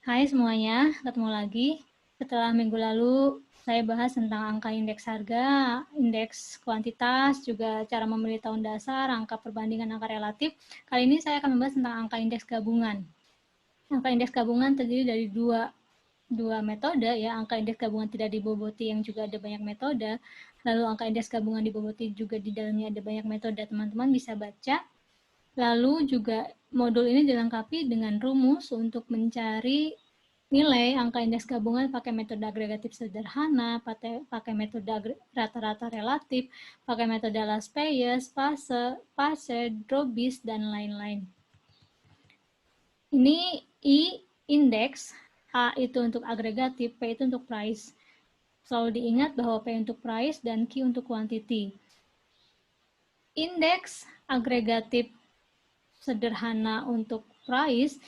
Hai semuanya, ketemu lagi. Setelah minggu lalu saya bahas tentang angka indeks harga, indeks kuantitas, juga cara memilih tahun dasar, angka perbandingan angka relatif. Kali ini saya akan membahas tentang angka indeks gabungan. Angka indeks gabungan terdiri dari dua metode ya, angka indeks gabungan tidak diboboti yang juga ada banyak metode, lalu angka indeks gabungan diboboti juga di dalamnya ada banyak metode. Teman-teman bisa baca. Lalu juga modul ini dilengkapi dengan rumus untuk mencari nilai angka indeks gabungan pakai metode agregatif sederhana, pakai metode rata-rata relatif, pakai metode Laspeyes, Pace, Drobis, dan lain-lain. Ini I indeks, A itu untuk agregatif, P itu untuk price. Selalu diingat bahwa P untuk price dan Q untuk quantity. Indeks agregatif sederhana untuk price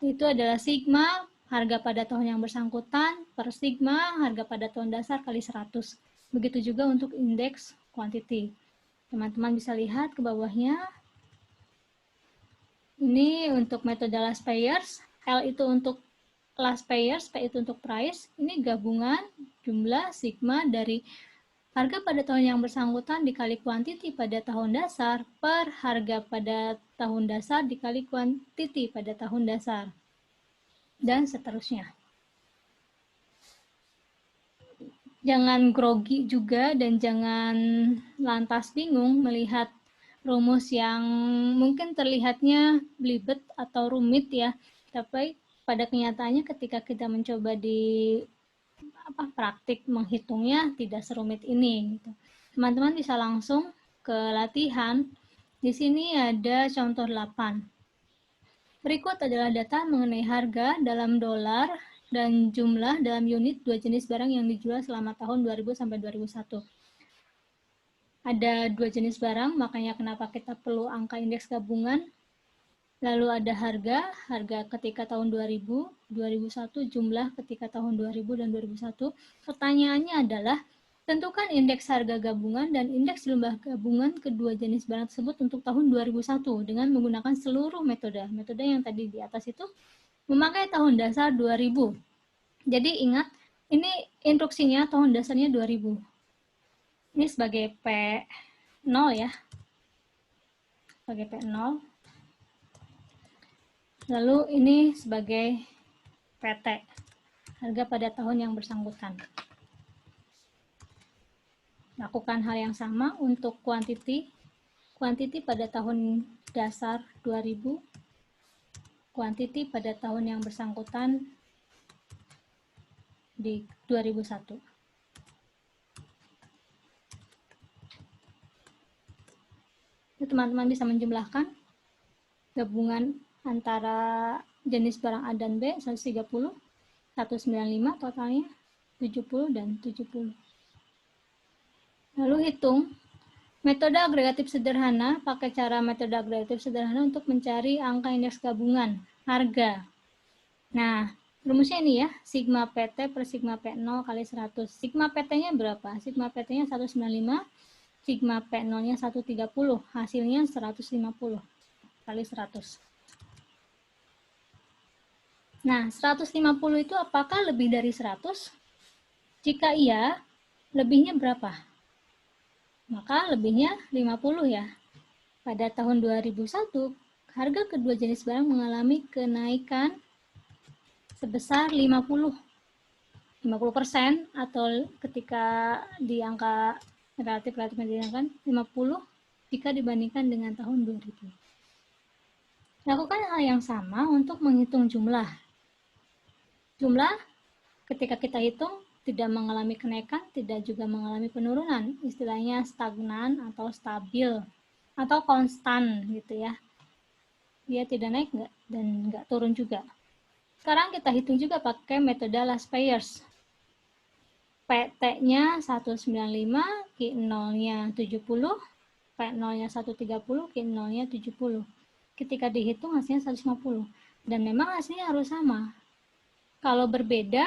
itu adalah sigma harga pada tahun yang bersangkutan per sigma harga pada tahun dasar kali 100. Begitu juga untuk indeks quantity. Teman-teman bisa lihat ke bawahnya. Ini untuk metode Laspeyes, L itu untuk Laspeyes, P itu untuk price. Ini gabungan jumlah sigma dari harga pada tahun yang bersangkutan dikali kuantiti pada tahun dasar per harga pada tahun dasar dikali kuantiti pada tahun dasar. Dan seterusnya. Jangan grogi juga dan jangan lantas bingung melihat rumus yang mungkin terlihatnya belibet atau rumit ya. Tapi pada kenyataannya ketika kita mencoba di praktik menghitungnya tidak serumit ini gitu. Teman-teman bisa langsung ke latihan. Di sini ada contoh 8. Berikut adalah data mengenai harga dalam dolar dan jumlah dalam unit dua jenis barang yang dijual selama tahun 2000 sampai 2001. Ada dua jenis barang, makanya kenapa kita perlu angka indeks gabungan. Lalu ada harga ketika tahun 2000, 2001, jumlah ketika tahun 2000 dan 2001. Pertanyaannya adalah, tentukan indeks harga gabungan dan indeks jumlah gabungan kedua jenis barang tersebut untuk tahun 2001 dengan menggunakan seluruh metode. Metode yang tadi di atas itu memakai tahun dasar 2000. Jadi ingat, ini instruksinya tahun dasarnya 2000. Ini sebagai P0 ya. Sebagai P0. Lalu ini sebagai PT, harga pada tahun yang bersangkutan. Lakukan hal yang sama untuk quantity pada tahun dasar 2000, quantity pada tahun yang bersangkutan di 2001. Teman-teman bisa menjumlahkan gabungan antara jenis barang A dan B 130, 195 totalnya 70 dan 70. Lalu hitung metode agregatif sederhana, pakai cara metode agregatif sederhana untuk mencari angka indeks gabungan harga. Nah, rumusnya ini ya, sigma PT per sigma P0 kali 100. Sigma PT-nya berapa? Sigma PT-nya 195, sigma P0-nya 130, hasilnya 150 kali 100. Nah, 150 itu apakah lebih dari 100? Jika iya, lebihnya berapa? Maka lebihnya 50 ya. Pada tahun 2001, harga kedua jenis barang mengalami kenaikan sebesar 50% atau ketika di angka relatif menjadikan 50 jika dibandingkan dengan tahun 2000. Lakukan hal yang sama untuk menghitung jumlah. Jumlah ketika kita hitung tidak mengalami kenaikan, tidak juga mengalami penurunan. Istilahnya stagnan atau stabil atau konstan gitu ya. Dia tidak naik dan nggak turun juga. Sekarang kita hitung juga pakai metode Laspeyes. PT-nya 195, Q0-nya 70, P0-nya 130, Q0-nya 70. Ketika dihitung hasilnya 150. Dan memang hasilnya harus sama. Kalau berbeda,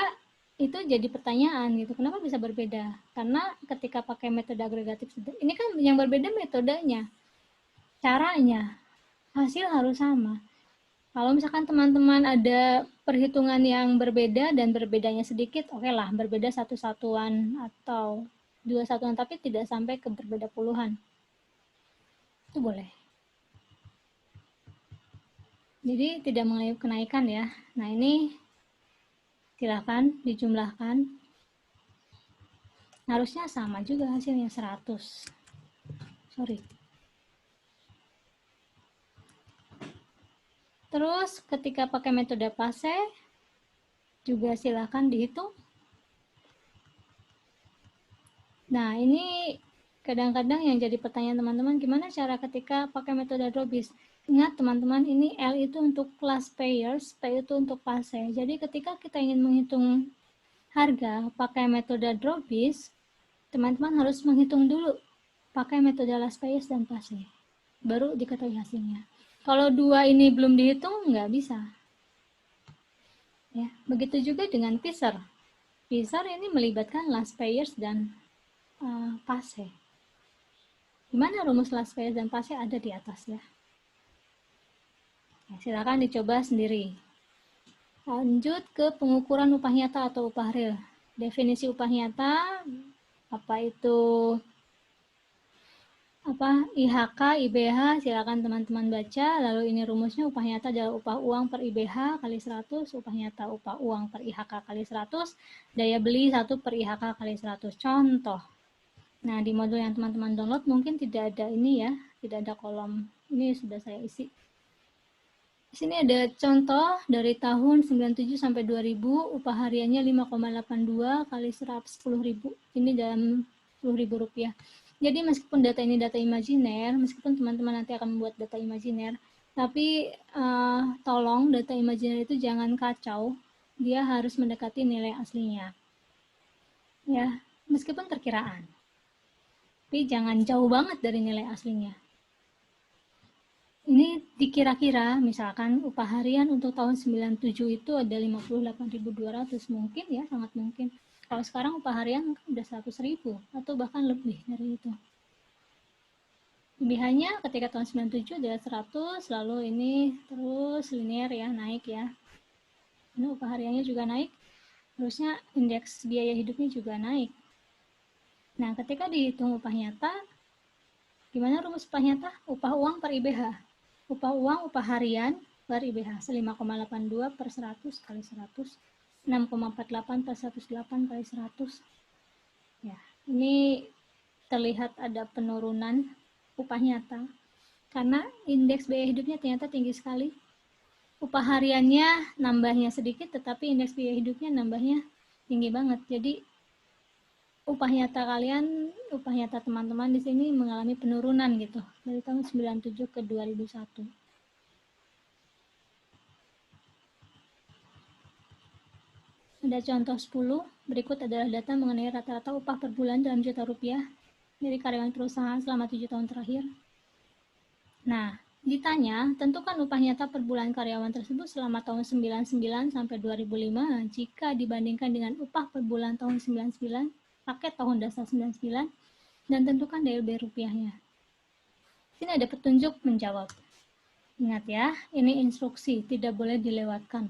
itu jadi pertanyaan gitu. Kenapa bisa berbeda? Karena ketika pakai metode agregatif, ini kan yang berbeda metodenya. Caranya, hasil harus sama. Kalau misalkan teman-teman ada perhitungan yang berbeda dan berbedanya sedikit, oke lah, berbeda satu satuan atau dua satuan, tapi tidak sampai ke berbeda puluhan. Itu boleh. Jadi tidak mengalami kenaikan ya. Nah ini silakan dijumlahkan. Harusnya sama juga hasilnya 100. Sorry. Terus ketika pakai metode PASE juga silakan dihitung. Nah, ini kadang-kadang yang jadi pertanyaan teman-teman, gimana cara ketika pakai metode Drobis? Ingat teman-teman, ini L itu untuk class payers, P itu untuk PASE. Jadi ketika kita ingin menghitung harga pakai metode Drobis, teman-teman harus menghitung dulu pakai metode last payers dan PASE. Baru diketahui hasilnya. Kalau dua ini belum dihitung, nggak bisa. Ya, begitu juga dengan PISR. PISR ini melibatkan last payers dan PASE. Gimana rumus last payers dan PASE ada di atas ya. Silakan dicoba sendiri. Lanjut ke pengukuran upah nyata atau upah real. Definisi upah nyata, apa itu IHK, IBH, silakan teman-teman baca. Lalu ini rumusnya upah nyata adalah upah uang per IBH kali 100, upah nyata upah uang per IHK kali 100, daya beli 1 per IHK kali 100. Contoh. Nah, di modul yang teman-teman download mungkin tidak ada ini ya, tidak ada kolom. Ini sudah saya isi. Di sini ada contoh dari tahun 97 sampai 2000, upah hariannya 5,82 kali 110.000. Ini dalam 10.000 rupiah. Jadi meskipun data ini data imajiner, meskipun teman-teman nanti akan membuat data imajiner, tapi tolong data imajiner itu jangan kacau, dia harus mendekati nilai aslinya. Ya, meskipun perkiraan. Tapi jangan jauh banget dari nilai aslinya. Ini dikira-kira, misalkan upah harian untuk tahun 97 itu ada 58.200, mungkin ya, sangat mungkin. Kalau sekarang upah harian udah 100.000 atau bahkan lebih dari itu. Lebihannya ketika tahun 97 adalah 100, lalu ini terus linear ya, naik ya. Ini upah hariannya juga naik, terusnya indeks biaya hidupnya juga naik. Nah, ketika dihitung upah nyata, gimana rumus upah nyata? Upah uang per IBH. Upah uang, upah harian per IBH. 5,82 per 100 kali 100. 6,48 per 108 kali 100. Ya, ini terlihat ada penurunan upah nyata. Karena indeks biaya hidupnya ternyata tinggi sekali. Upah hariannya nambahnya sedikit, tetapi indeks biaya hidupnya nambahnya tinggi banget. Jadi upah nyata teman-teman di sini mengalami penurunan gitu dari tahun 97 ke 2001. Ada contoh 10, berikut adalah data mengenai rata-rata upah per bulan dalam juta rupiah dari karyawan perusahaan selama 7 tahun terakhir. Nah, ditanya, tentukan upah nyata per bulan karyawan tersebut selama tahun 99 sampai 2005 jika dibandingkan dengan upah per bulan tahun 99, paket tahun dasar 99, dan tentukan DLB rupiahnya. Sini ada petunjuk menjawab. Ingat ya, ini instruksi, tidak boleh dilewatkan.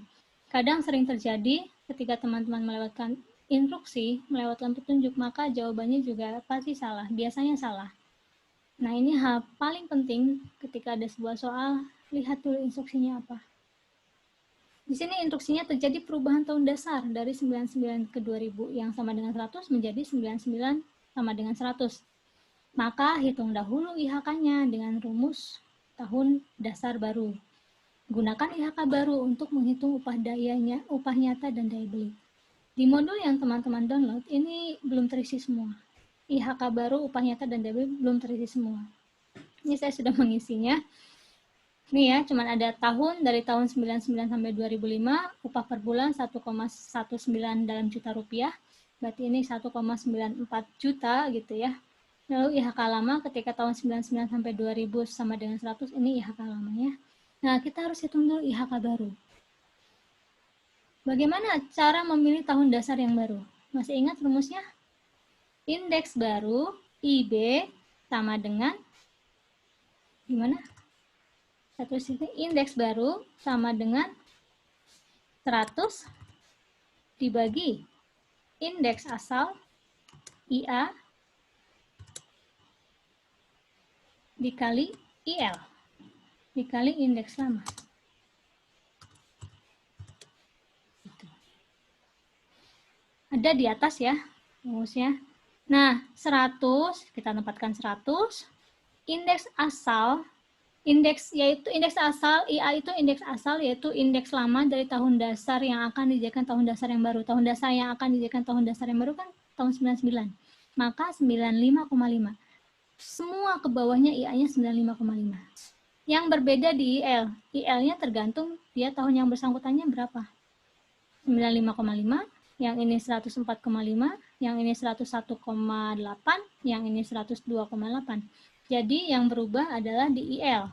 Kadang sering terjadi ketika teman-teman melewatkan instruksi, melewatkan petunjuk, maka jawabannya juga pasti salah, biasanya salah. Nah, ini hal paling penting ketika ada sebuah soal, lihat dulu instruksinya apa. Di sini instruksinya terjadi perubahan tahun dasar dari 99 ke 2000 yang sama dengan 100 menjadi 99 sama dengan 100. Maka hitung dahulu IHK-nya dengan rumus tahun dasar baru. Gunakan IHK baru untuk menghitung upah nyata dan daya beli. Di modul yang teman-teman download, ini belum terisi semua. IHK baru, upah nyata, dan daya beli belum terisi semua. Ini saya sudah mengisinya. Ini ya, cuman ada tahun dari tahun 99 sampai 2005, upah per bulan 1,19 dalam juta rupiah. Berarti ini 1,94 juta gitu ya. Lalu IHK lama ketika tahun 99 sampai 2000 sama dengan 100, ini IHK lamanya. Nah, kita harus hitung dulu IHK baru. Bagaimana cara memilih tahun dasar yang baru? Masih ingat rumusnya? Indeks baru IB sama dengan gimana? Saya tulis ini indeks baru sama dengan 100 dibagi indeks asal IA dikali IL dikali indeks lama. Ada di atas ya rumusnya. Nah, 100 kita tempatkan 100. Indeks asal yaitu indeks asal IA itu indeks asal yaitu indeks lama dari tahun dasar yang akan dijadikan tahun dasar yang baru. Tahun dasar yang akan dijadikan tahun dasar yang baru kan tahun 99. Maka 95,5. Semua ke bawahnya IA-nya 95,5. Yang berbeda di IL. IL-nya tergantung dia tahun yang bersangkutannya berapa. 95,5, yang ini 104,5, yang ini 101,8, yang ini 102,8. Jadi yang berubah adalah di IL.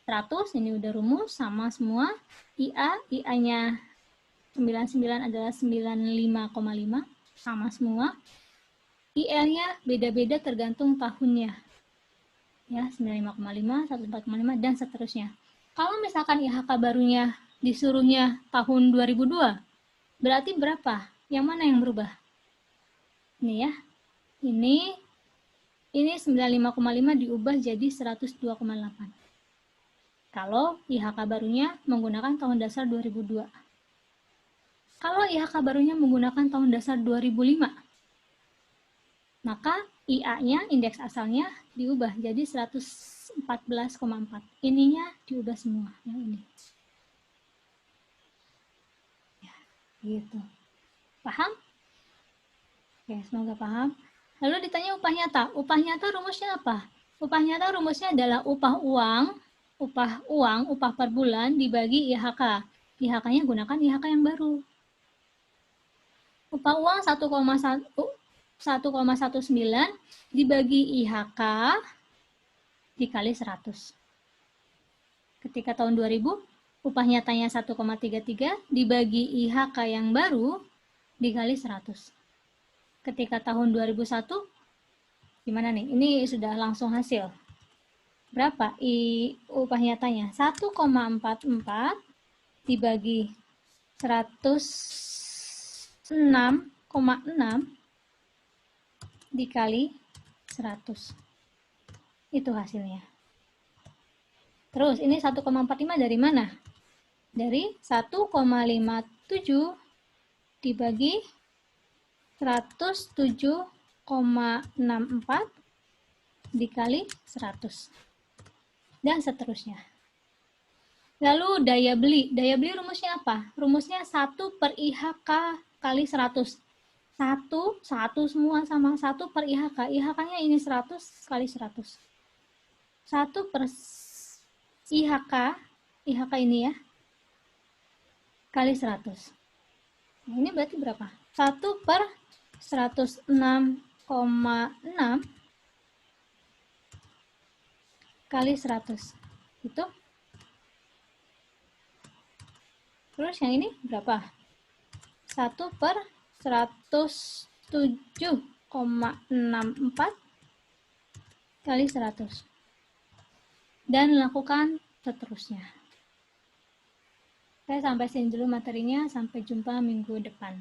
100 ini udah rumus sama semua. IA-nya 99 adalah 95,5 sama semua. IL-nya beda-beda tergantung tahunnya. Ya, 95,5, 104,5 dan seterusnya. Kalau misalkan IHK barunya disuruhnya tahun 2002, berarti berapa? Yang mana yang berubah? Ini ya. Ini 95,5 diubah jadi 102,8. Kalau IHK barunya menggunakan tahun dasar 2002. Kalau IHK barunya menggunakan tahun dasar 2005, maka IA-nya, indeks asalnya diubah jadi 114,4. Ininya diubah semua, yang ini. Ya, gitu. Paham? Oke, semoga paham. Lalu ditanya upah nyata. Upah nyata rumusnya apa? Upah nyata rumusnya adalah upah uang per bulan dibagi IHK. IHK-nya gunakan IHK yang baru. Upah uang 1,19 dibagi IHK dikali 100. Ketika tahun 2000, upah nyatanya 1,33 dibagi IHK yang baru dikali 100. Ketika tahun 2001, gimana nih? Ini sudah langsung hasil. Berapa upah nyatanya? 1,44 dibagi 106,6 dikali 100. Itu hasilnya. Terus ini 1,45 dari mana? Dari 1,57 dibagi 107,64 dikali 100. Dan seterusnya. Lalu daya beli. Daya beli rumusnya apa? Rumusnya 1 per IHK kali 100. 1 semua sama 1 per IHK. IHK-nya ini 100 kali 100. 1 per IHK ini ya, kali 100. Nah, ini berarti berapa? 1 per 106,6 kali 100. Itu. Terus yang ini berapa? 1 per 107,64 kali 100. Dan lakukan seterusnya. Saya sampai sini dulu materinya. Sampai jumpa minggu depan.